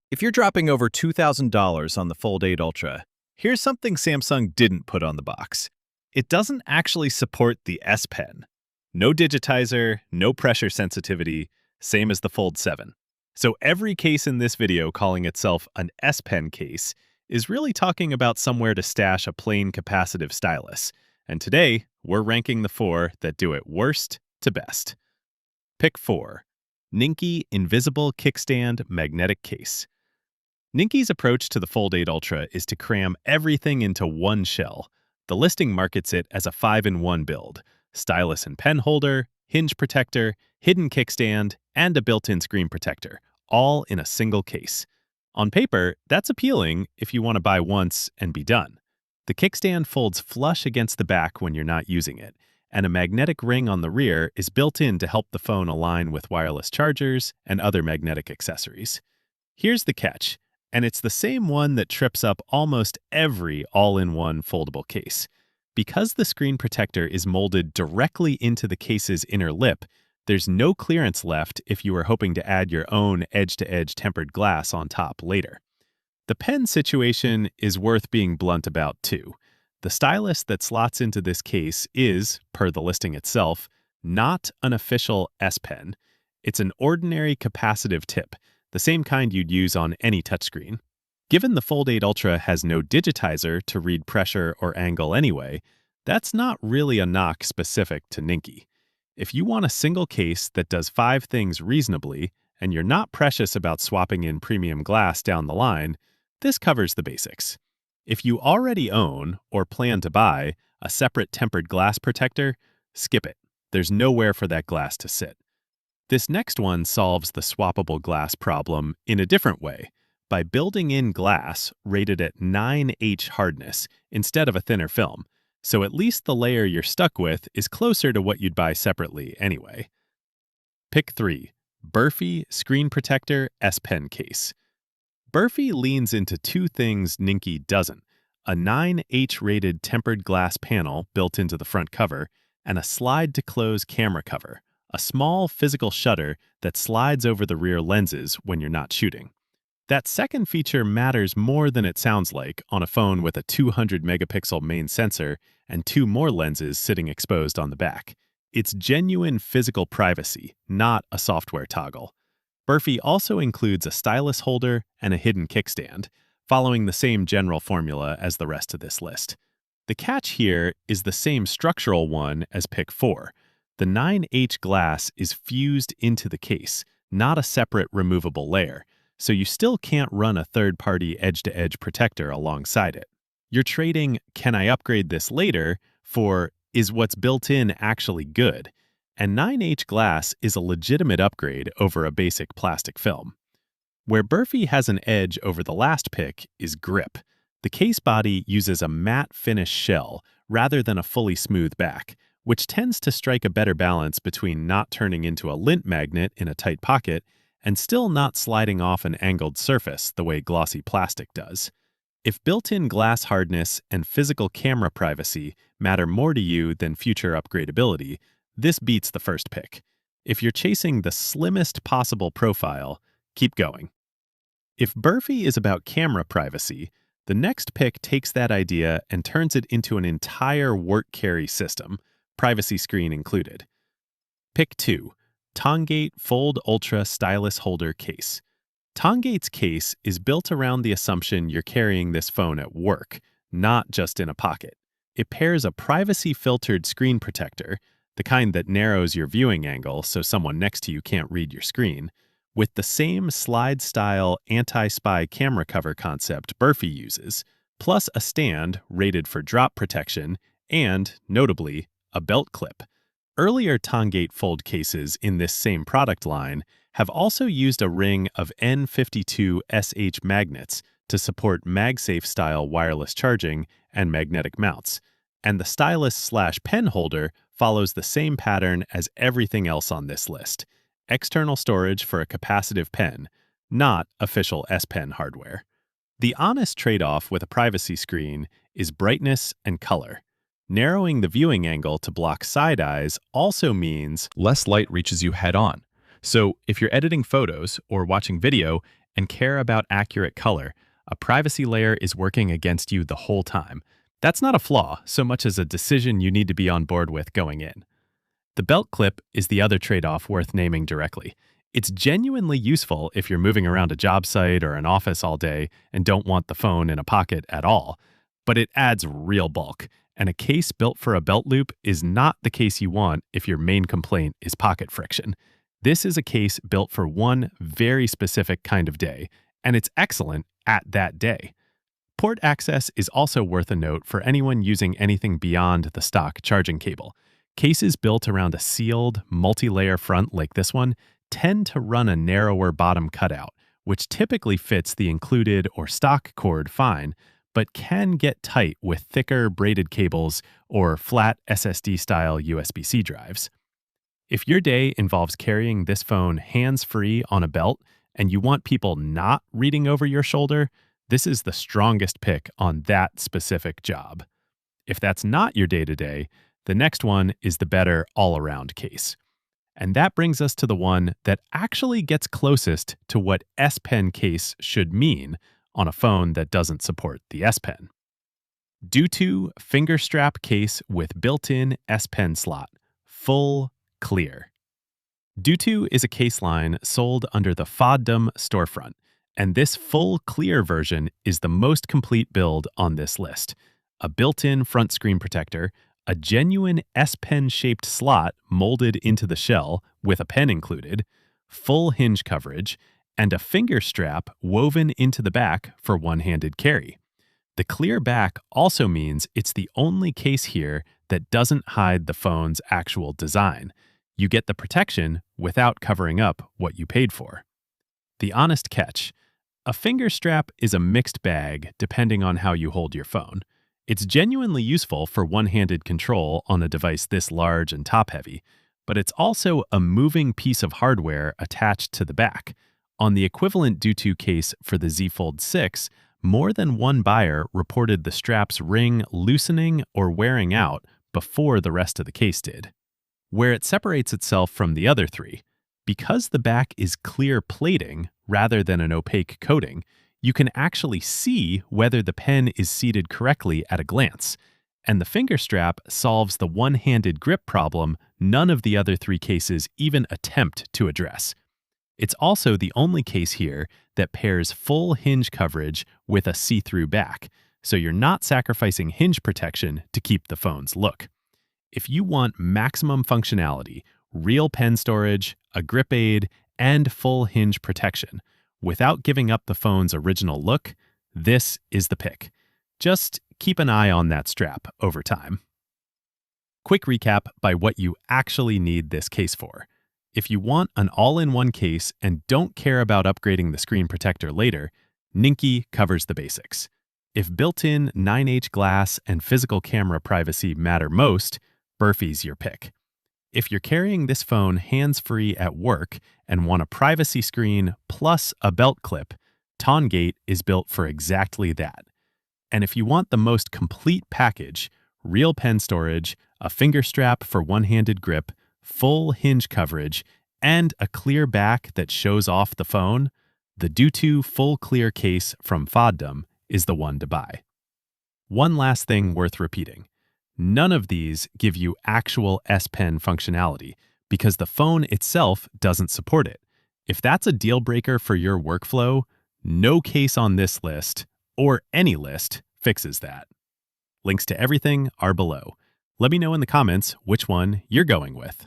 If you're dropping over $2,000 on the Fold 8 Ultra, here's something Samsung didn't put on the box. It doesn't actually support the S Pen. No digitizer, no pressure sensitivity, same as the Fold 7. So every case in this video calling itself an S Pen case is really talking about somewhere to stash a plain capacitive stylus. And today, we're ranking the 4 that do it worst to best. Pick 4. NINKI Invisible Kickstand Magnetic Case. NINKI's approach to the Fold 8 Ultra is to cram everything into one shell. The listing markets it as a 5-in-1 build: stylus and pen holder, hinge protector, hidden kickstand, and a built-in screen protector, all in a single case. On paper, that's appealing if you want to buy once and be done. The kickstand folds flush against the back when you're not using it, and a magnetic ring on the rear is built in to help the phone align with wireless chargers and other magnetic accessories. Here's the catch. And it's the same one that trips up almost every all-in-one foldable case. Because the screen protector is molded directly into the case's inner lip, there's no clearance left if you are hoping to add your own edge-to-edge tempered glass on top later. The pen situation is worth being blunt about too. The stylus that slots into this case is, per the listing itself, not an official S Pen. It's an ordinary capacitive tip, the same kind you'd use on any touchscreen. Given the Fold 8 Ultra has no digitizer to read pressure or angle anyway, that's not really a knock specific to NINKI. If you want a single case that does 5 things reasonably, and you're not precious about swapping in premium glass down the line, this covers the basics. If you already own, or plan to buy, a separate tempered glass protector, skip it. There's nowhere for that glass to sit. This next one solves the swappable glass problem in a different way, by building in glass rated at 9H hardness instead of a thinner film, so at least the layer you're stuck with is closer to what you'd buy separately anyway. Pick 3. BERFY Screen Protector S Pen Case. BERFY leans into 2 things NINKI doesn't: a 9H rated tempered glass panel built into the front cover, and a slide-to-close camera cover, a small physical shutter that slides over the rear lenses when you're not shooting. That second feature matters more than it sounds like on a phone with a 200-megapixel main sensor and 2 more lenses sitting exposed on the back. It's genuine physical privacy, not a software toggle. BERFY also includes a stylus holder and a hidden kickstand, following the same general formula as the rest of this list. The catch here is the same structural one as pick 4. The 9H glass is fused into the case, not a separate removable layer, so you still can't run a third-party edge-to-edge protector alongside it. You're trading "can I upgrade this later" for "is what's built in actually good?" And 9H glass is a legitimate upgrade over a basic plastic film. Where BERFY has an edge over the last pick is grip. The case body uses a matte finish shell rather than a fully smooth back, which tends to strike a better balance between not turning into a lint magnet in a tight pocket and still not sliding off an angled surface the way glossy plastic does. If built-in glass hardness and physical camera privacy matter more to you than future upgradability, this beats the first pick. If you're chasing the slimmest possible profile, keep going. If BERFY is about camera privacy, the next pick takes that idea and turns it into an entire work carry system, privacy screen included. Pick 2. TONGATE Fold Ultra Stylus Holder Case. TONGATE's case is built around the assumption you're carrying this phone at work, not just in a pocket. It pairs a privacy-filtered screen protector, the kind that narrows your viewing angle so someone next to you can't read your screen, with the same slide-style anti-spy camera cover concept BERFY uses, plus a stand rated for drop protection and, notably, a belt clip. Earlier TONGATE Fold cases in this same product line have also used a ring of N52SH magnets to support MagSafe-style wireless charging and magnetic mounts, and the stylus/pen holder follows the same pattern as everything else on this list: external storage for a capacitive pen, not official S Pen hardware. The honest trade-off with a privacy screen is brightness and color. Narrowing the viewing angle to block side eyes also means less light reaches you head on. So if you're editing photos or watching video and care about accurate color, a privacy layer is working against you the whole time. That's not a flaw so much as a decision you need to be on board with going in. The belt clip is the other trade-off worth naming directly. It's genuinely useful if you're moving around a job site or an office all day and don't want the phone in a pocket at all. But it adds real bulk, and a case built for a belt loop is not the case you want if your main complaint is pocket friction. This is a case built for one very specific kind of day, and it's excellent at that day. Port access is also worth a note for anyone using anything beyond the stock charging cable. Cases built around a sealed, multi-layer front like this one tend to run a narrower bottom cutout, which typically fits the included or stock cord fine, but can get tight with thicker braided cables or flat SSD-style USB-C drives. If your day involves carrying this phone hands-free on a belt and you want people not reading over your shoulder, this is the strongest pick on that specific job. If that's not your day-to-day, the next one is the better all-around case. And that brings us to the one that actually gets closest to what S Pen case should mean on a phone that doesn't support the S Pen. DOOTOO finger strap case with built-in S Pen slot, full clear. DOOTOO is a case line sold under the FODDOM storefront, and this full clear version is the most complete build on this list. A built-in front screen protector, a genuine S Pen shaped slot molded into the shell with a pen included, full hinge coverage, and a finger strap woven into the back for one-handed carry. The clear back also means it's the only case here that doesn't hide the phone's actual design. You get the protection without covering up what you paid for. The honest catch: a finger strap is a mixed bag depending on how you hold your phone. It's genuinely useful for one-handed control on a device this large and top-heavy, but it's also a moving piece of hardware attached to the back. On the equivalent DOOTOO case for the Z Fold 6, more than one buyer reported the strap's ring loosening or wearing out before the rest of the case did. Where it separates itself from the other three, because the back is clear plating rather than an opaque coating, you can actually see whether the pen is seated correctly at a glance, and the finger strap solves the one-handed grip problem none of the other three cases even attempt to address. It's also the only case here that pairs full hinge coverage with a see-through back, so you're not sacrificing hinge protection to keep the phone's look. If you want maximum functionality, real pen storage, a grip aid, and full hinge protection, without giving up the phone's original look, this is the pick. Just keep an eye on that strap over time. Quick recap by what you actually need this case for. If you want an all-in-one case and don't care about upgrading the screen protector later, NINKI covers the basics. If built-in 9H glass and physical camera privacy matter most, BERFY's your pick. If you're carrying this phone hands-free at work and want a privacy screen plus a belt clip, TONGATE is built for exactly that. And if you want the most complete package, real pen storage, a finger strap for one-handed grip, full hinge coverage, and a clear back that shows off the phone, the DOOTOO full clear case from FODDOM is the one to buy. One last thing worth repeating. None of these give you actual S Pen functionality because the phone itself doesn't support it. If that's a deal breaker for your workflow, no case on this list, or any list, fixes that. Links to everything are below. Let me know in the comments which one you're going with.